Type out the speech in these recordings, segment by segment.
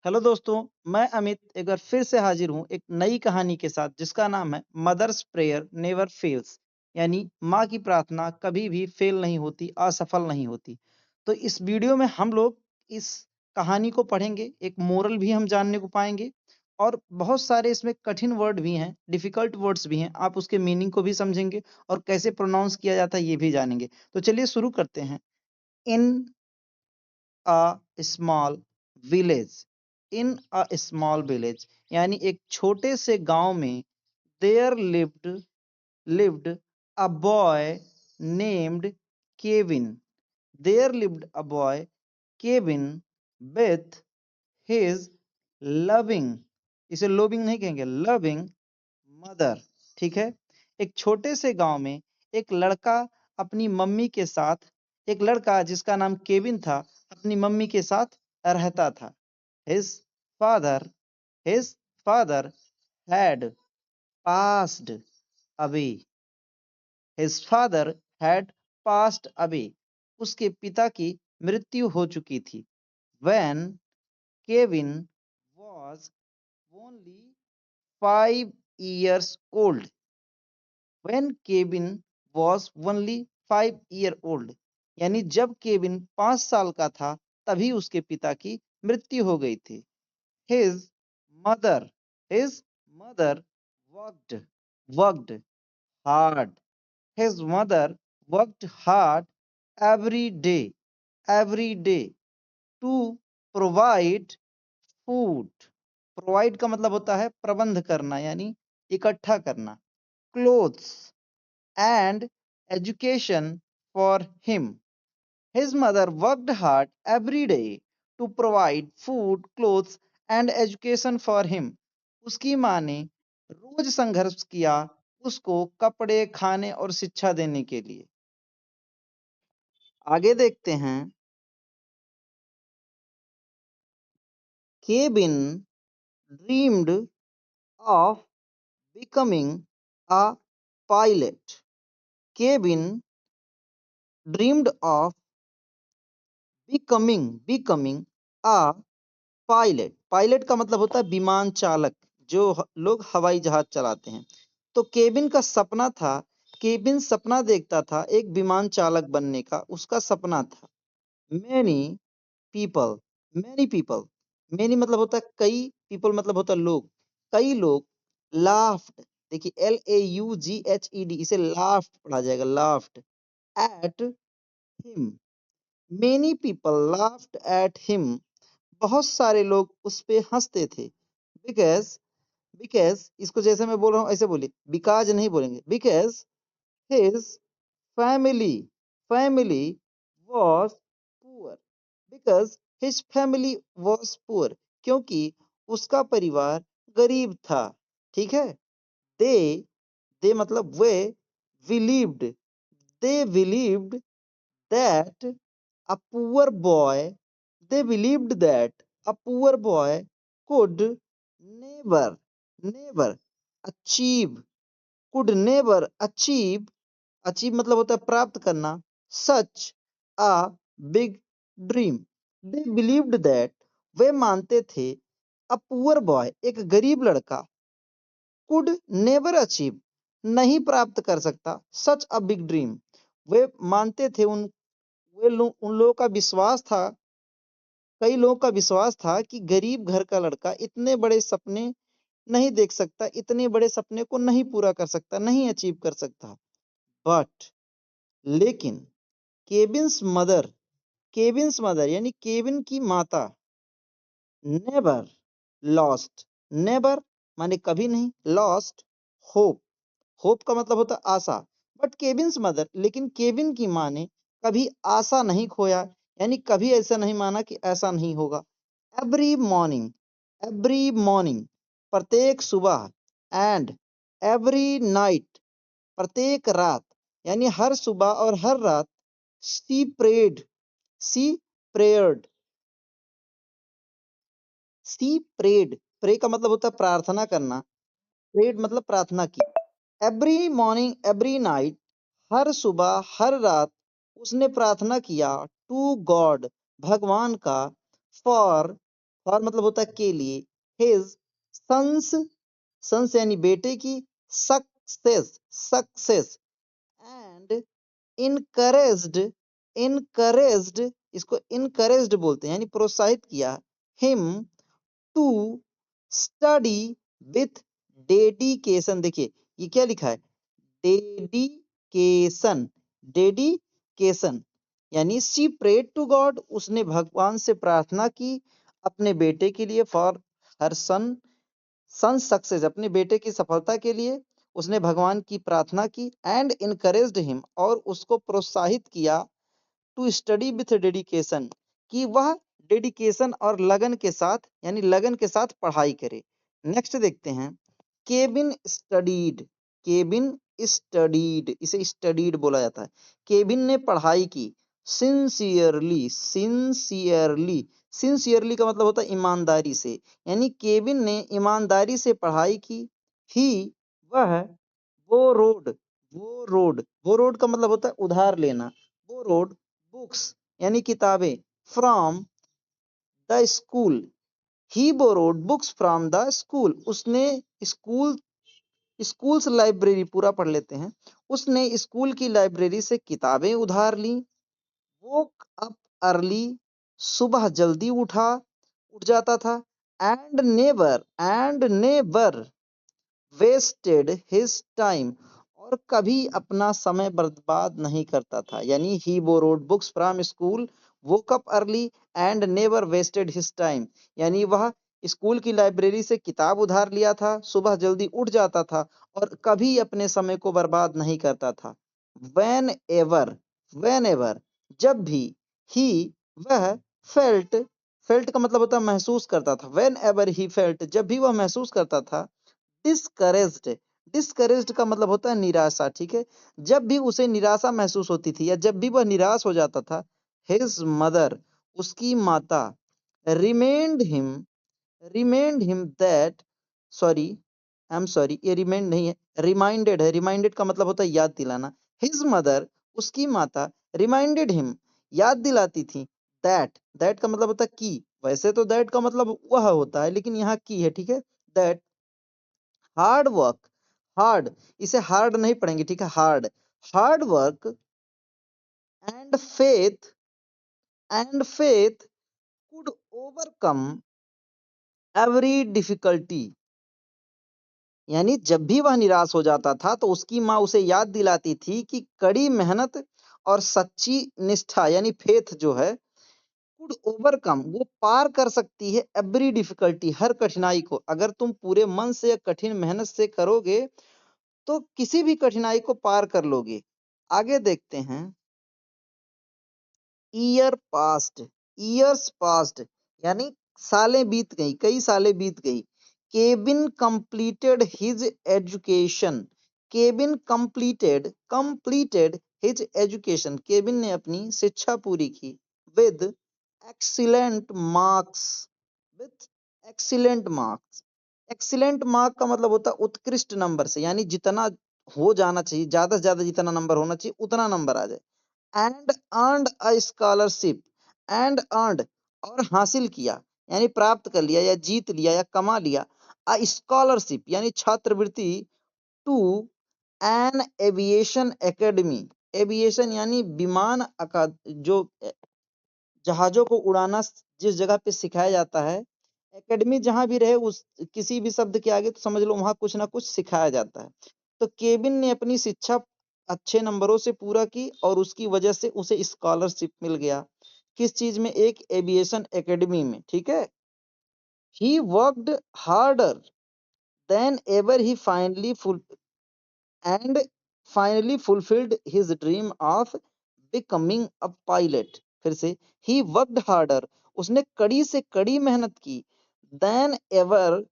Hello दोस्तों, मैं अमित एक बार फिर से हाजिर हूँ एक नई कहानी के साथ जिसका नाम है मदर्स प्रेयर नेवर फेल्स। यानी माँ की प्रार्थना कभी भी फेल नहीं होती, असफल नहीं होती। तो इस वीडियो में हम लोग इस कहानी को पढ़ेंगे, एक मोरल भी हम जानने को पाएंगे और बहुत सारे इसमें कठिन वर्ड भी हैं, डिफिकल्ट वर्ड्स भी हैं। आप उसके मीनिंग को भी समझेंगे और कैसे प्रोनाउंस किया जाता है ये भी जानेंगे। तो चलिए शुरू करते हैं। In a small village, in small village यानी एक छोटे से गांव में there lived a boy named Kevin. There lived a boy Kevin with his loving, इसे लोबिंग नहीं कहेंगे, लविंग मदर। ठीक है। एक छोटे से गांव में एक लड़का अपनी मम्मी के साथ, एक लड़का जिसका नाम केविन था, अपनी मम्मी के साथ रहता था। His father his father had passed away, his father had passed away, उसके पिता की मृत्यु हो चुकी थी। When Kevin was only 5 years old, when Kevin was only 5 year old, यानी जब केविन 5 साल का था तभी उसके पिता की मृत्यु हो गई थी। His mother his mother worked worked hard. His mother worked hard every day to provide food. Provide का मतलब होता है प्रबंध करना, यानी इकट्ठा करना। Clothes and education for him. His mother worked hard every day to provide food, clothes and education for him. उसकी माँ ने रोज संघर्ष किया उसको कपड़े, खाने और शिक्षा देने के लिए। आगे देखते हैं। Cabin dreamed of becoming a pilot. Cabin dreamed of becoming a pilot. Pilot का मतलब होता है विमान चालक, जो लोग हवाई जहाज चलाते हैं। तो केबिन का सपना था, केबिन सपना देखता था एक विमान चालक बनने का, उसका सपना था। Many people many people many मतलब होता है कई, पीपल मतलब होता है लोग। कई लोग लाफ्ड, देखिए LAUGHED, इसे लाफ्ट पढ़ा जाएगा, laughed at him. Many people laughed at him, बहुत सारे लोग उस पे हंसते थे। बिकॉज बिकॉज इसको जैसे मैं बोल रहा हूँ ऐसे बोलिए, बिकॉज नहीं बोलेंगे। Because his family family was poor. Because his family was poor, क्योंकि उसका परिवार गरीब था। ठीक है। दे दे मतलब वे believed they believed that a poor boy they believed that a poor boy could never never achieve could never achieve मतलब होता है प्राप्त करना, such a big dream। they believed that, वे मानते थे, a poor boy एक गरीब लड़का, could never achieve नहीं प्राप्त कर सकता, such a big dream। वे मानते थे, उन लोगों का विश्वास था, कई लोगों का विश्वास था कि गरीब घर का लड़का इतने बड़े सपने नहीं देख सकता, इतने बड़े सपने को नहीं पूरा कर सकता, नहीं अचीव कर सकता। बट लेकिन केविन्स मदर यानी केविन की माता, नेवर लॉस्ट, नेवर माने कभी नहीं, लॉस्ट होप, होप का मतलब होता है आशा। बट केविन्स मदर, लेकिन केविन की माँ ने कभी आशा नहीं खोया, यानी कभी ऐसा नहीं माना कि ऐसा नहीं होगा। एवरी मॉर्निंग एवरी मॉर्निंग प्रत्येक सुबह, एंड एवरी नाइट प्रत्येक रात, यानी हर सुबह और हर रात, सी प्रेड सी प्रेयर्ड सी प्रेड, प्रे का मतलब होता है प्रार्थना करना, प्रेड मतलब प्रार्थना की। एवरी मॉर्निंग एवरी नाइट, हर सुबह हर रात उसने प्रार्थना किया, टू गॉड भगवान का, फॉर फॉर मतलब होता है के लिए, हिज सन्स, सन्स यानी बेटे की, success, success, and encouraged, encouraged, इसको इनकरेज्ड बोलते हैं यानी प्रोत्साहित किया, him to study with dedication. देखिए ये क्या लिखा है, डेडिकेशन, डेडिकेशन यानी शी प्रेड टू गॉड, उसने भगवान से प्रार्थना की अपने बेटे के लिए, for her sun, sun success, अपने बेटे की सफलता के लिए उसने भगवान की प्रार्थना की, एंड इनकरेज्ड हिम, और उसको प्रोत्साहित किया, टू स्टडी विथ डेडिकेशन, कि वह डेडिकेशन और लगन के साथ यानी लगन के साथ पढ़ाई करे। नेक्स्ट देखते हैं, केबिन स्टडीड, केबिन स्टडीड, इसे स्टडीड बोला जाता है। केबिन ने पढ़ाई की, सिंसियरली, सिंसियरली, सिंसियरली का मतलब होता है ईमानदारी से, यानी केबिन ने ईमानदारी से पढ़ाई की, ही वह, वो रोड, वो रोड, वो रोड का मतलब होता है उधार लेना, वो रोड बुक्स यानी किताबें, from the school, he borrowed books from the school, उसने स्कूल, स्कूल्स लाइब्रेरी पूरा पढ़ लेते हैं, उसने स्कूल की लाइब्रेरी से किताबें उधार ली, वोक अप अर्ली, सुबह जल्दी उठा, उठ जाता था, and never wasted his time, और कभी अपना समय बर्बाद नहीं करता था, यानी he borrowed books from school, woke up early, and never wasted his time, यानी वह स्कूल की लाइब्रेरी से किताब उधार लिया था, सुबह जल्दी उठ जाता था और कभी अपने समय को बर्बाद नहीं करता था। वेन एवर, वेन एवर, जब भी, ही वह, फेल्ट, फेल्ट का मतलब होता है महसूस करता था, वेन एवर ही फेल्ट, जब भी वह महसूस करता था, डिस्करेज्ड, डिस्करेज्ड का मतलब होता है निराशा, ठीक है, जब भी उसे निराशा महसूस होती थी या जब भी वह निराश हो जाता था, हिज मदर, उसकी माता, remained him, remind him that, sorry, I am sorry, ये रिमाइंड नहीं है, रिमाइंडेड है, रिमाइंडेड का मतलब होता है याद दिलाना, हिज मदर, उसकी माता, रिमाइंडेड हिम, याद दिलाती थी, दैट, दैट का मतलब होता है की, वैसे तो दैट का मतलब वह होता है लेकिन यहाँ की है, ठीक है, दैट हार्ड वर्क, हार्ड, इसे हार्ड नहीं पढ़ेंगे, ठीक है, hard, hard work and faith, and faith could overcome every difficulty, यानी जब भी वह निराश हो जाता था तो उसकी माँ उसे याद दिलाती थी कि कड़ी मेहनत और सच्ची निष्ठा यानी फेथ जो है, कुड ओवरकम, वो पार कर सकती है एवरी डिफिकल्टी, हर कठिनाई को, अगर तुम पूरे मन से या कठिन मेहनत से करोगे तो किसी भी कठिनाई को पार कर लोगे। आगे देखते हैं, ईयर पास्ट, ईयर्स पास्ट यानी सालें बीत गई, कई सालें बीत गई, cabin completed his education, cabin completed, completed his education, cabin ने अपनी शिक्षा पूरी की, with excellent marks, with excellent marks, excellent mark का मतलब होता है उत्कृष्ट नंबर से, यानी जितना हो जाना चाहिए, ज्यादा से ज्यादा जितना नंबर होना चाहिए उतना नंबर आ जाए, and earned a scholarship, and earned और हासिल किया यानी प्राप्त कर लिया या जीत लिया या कमा लिया, अ स्कॉलरशिप यानी छात्रवृत्ति, to an aviation academy, aviation यानी विमान जो जहाजों को उड़ाना जिस जगह पे सिखाया जाता है, एकेडमी जहां भी रहे उस किसी भी शब्द के आगे तो समझ लो वहां कुछ ना कुछ सिखाया जाता है। तो केबिन ने अपनी शिक्षा अच्छे नंबरों से पूरा की और उसकी वजह से उसे स्कॉलरशिप मिल गया, किस चीज में, एक एविएशन एकेडमी में, ठीक है। He worked harder than ever he finally full and finally fulfilled his dream of becoming a pilot, फिर से, ही वर्कड हार्डर, उसने कड़ी से कड़ी मेहनत की, then ever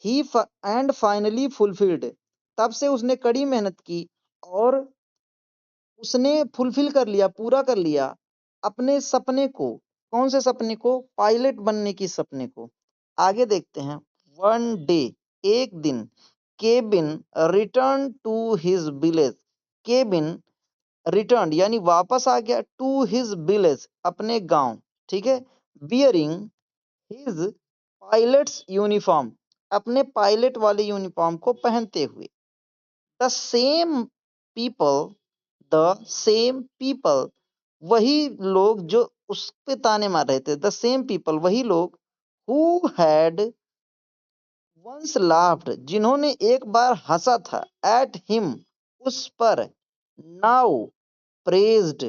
he and finally fulfilled, तब से उसने कड़ी मेहनत की और उसने फुलफिल कर लिया, पूरा कर लिया अपने सपने को, कौन से सपने को, पायलट बनने की सपने को। आगे देखते हैं, वन डे, एक दिन, Kevin return to his village, Kevin return यानी वापस आ गया, टू हिज विलेज अपने गांव, ठीक है, बियरिंग हिज पायलट्स यूनिफॉर्म, अपने पायलट वाले यूनिफॉर्म को पहनते हुए। The same people, the same people, वही लोग जो उस पे ताने मार रहे थे, द सेम पीपल, वही लोग, हु हैड वंस लाफ्ड, जिन्होंने एक बार हंसा था, एट हिम, उस पर, नाउ प्रेज्ड,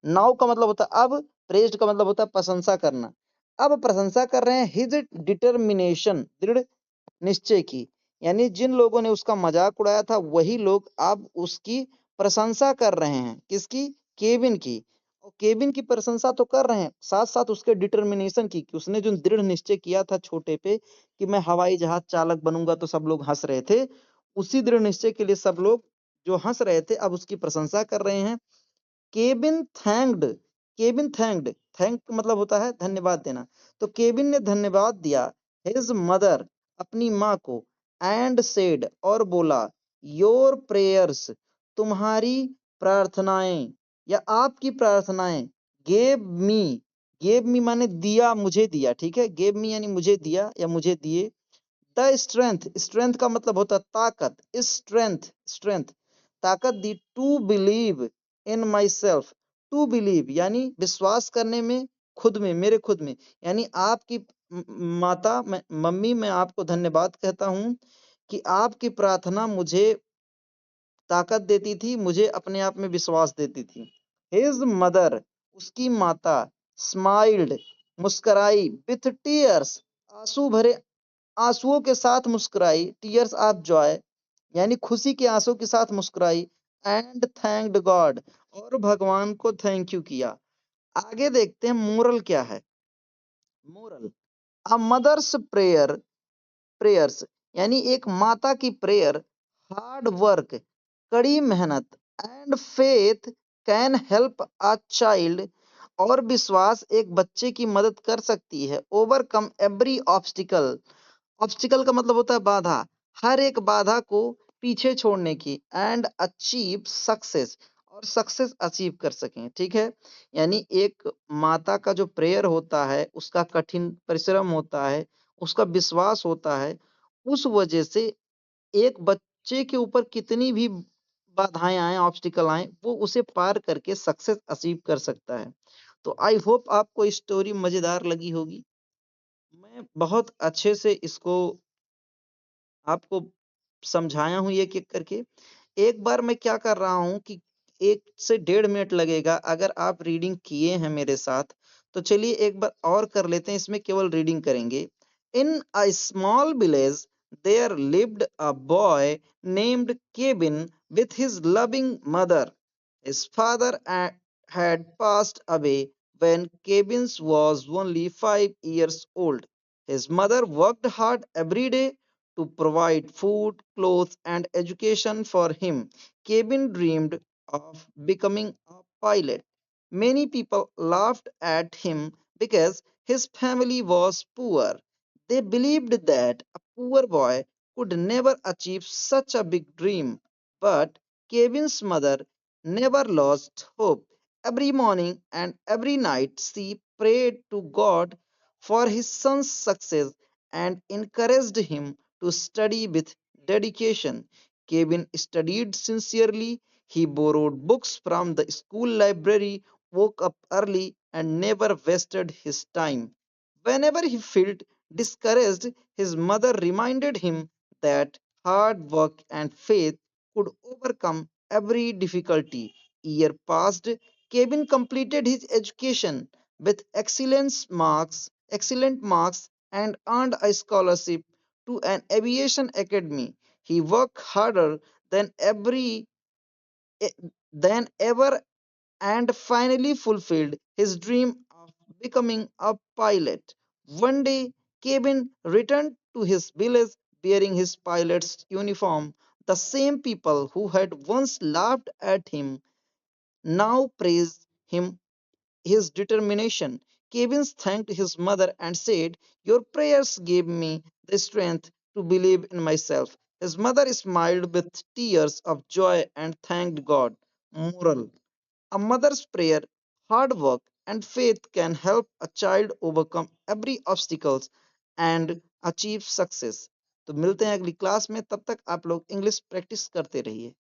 नाउ का मतलब होता है अब, प्रेज्ड का मतलब होता है प्रशंसा करना, अब प्रशंसा कर रहे हैं हिज डिटर्मिनेशन, दृढ़ निश्चय की। यानी जिन लोगों ने उसका मजाक उड़ाया था वही लोग अब उसकी प्रशंसा कर रहे हैं। किसकी? केविन की। और केविन की प्रशंसा तो कर रहे हैं, साथ साथ उसके डिटर्मिनेशन की, कि उसने जो दृढ़ निश्चय किया था छोटे पे कि मैं हवाई जहाज चालक बनूंगा, तो सब लोग हंस रहे थे। उसी दृढ़ निश्चय के लिए सब लोग जो हंस रहे थे अब उसकी प्रशंसा कर रहे हैं। Cabin thanked, cabin thanked, thank मतलब होता है धन्यवाद देना। तो केबिन ने धन्यवाद दिया हिज मदर, अपनी माँ को, एंड सेड, और बोला, योर प्रेयर्स, तुम्हारी प्रार्थनाएं या आपकी प्रार्थनाएं, गेव मी माने दिया, मुझे दिया, ठीक है, गेव मी यानी मुझे दिया या मुझे दिए। द स्ट्रेंथ, स्ट्रेंथ का मतलब होता है ताकत, स्ट्रेंथ, स्ट्रेंथ, ताकत दी, to believe in myself, to believe यानी विश्वास करने में, खुद में, मेरे खुद में। यानी आपकी माता, मम्मी, मैं आपको धन्यवाद कहता हूँ कि आपकी प्रार्थना मुझे ताकत देती थी, मुझे अपने आप में विश्वास देती थी। हिज मदर, उसकी माता, स्माइल्ड, मुस्कराई, विथ टीयर्स, आंसू भरे, आंसुओं के साथ मुस्कुराई, टीयर्स ऑफ जॉय यानी खुशी के आंसू के साथ मुस्कुराई, एंड थैंक्ड गॉड, और भगवान को थैंक यू किया। आगे देखते हैं मोरल क्या है। Moral, a mother's prayer, prayers यानी एक माता की प्रेयर, हार्ड वर्क, कड़ी मेहनत, and faith can help a child, और विश्वास एक बच्चे की मदद कर सकती है, ओवरकम एवरी ऑब्स्टिकल, ऑब्स्टिकल का मतलब होता है बाधा, हर एक बाधा को पीछे छोड़ने की, एंड अचीव सक्सेस, और सक्सेस अचीव कर सकें, ठीक है। यानी एक माता का जो प्रेयर होता है, उसका कठिन परिश्रम होता है, उसका विश्वास होता है, उस वजह से एक बच्चे के ऊपर कितनी भी बाधाएं आए, ऑब्स्टिकल आए, वो उसे पार करके सक्सेस अचीव कर सकता है। तो आई होप आपको स्टोरी मजेदार लगी होगी। मैं बहुत अच्छे से इसको आपको समझाया हूँ एक एक करके। एक बार मैं क्या कर रहा हूँ कि 1 से 1.5 मिनट लगेगा, अगर आप रीडिंग किए हैं मेरे साथ तो चलिए एक बार और कर लेते हैं, इसमें केवल रीडिंग करेंगे। In a small village there lived a boy named Kevin with his loving mother. His father had passed away when Kebbins was only 5 years old. His mother worked hard every day to provide food, clothes, and education for him. Kevin dreamed of becoming a pilot. Many people laughed at him because his family was poor. They believed that a poor boy could never achieve such a big dream. But Kevin's mother never lost hope. Every morning and every night she prayed to God for his son's success and encouraged him to study with dedication. Kevin studied sincerely. He borrowed books from the school library, woke up early, and never wasted his time. Whenever he felt discouraged, his mother reminded him that hard work and faith could overcome every difficulty. Year passed. Kevin completed his education with excellent marks, and earned a scholarship to an aviation academy. He worked harder than every than ever and finally fulfilled his dream of becoming a pilot. One day, Kevin returned to his village wearing his pilot's uniform. The same people who had once laughed at him now praised him his determination. Kevin thanked his mother and said, your prayers gave me the strength to believe in myself. His mother smiled with tears of joy and thanked God. Moral, a mother's prayer, hard work, and faith can help a child overcome every obstacle. And achieve success. तो मिलते हैं अगली class में, तब तक आप लोग English practice करते रहिए।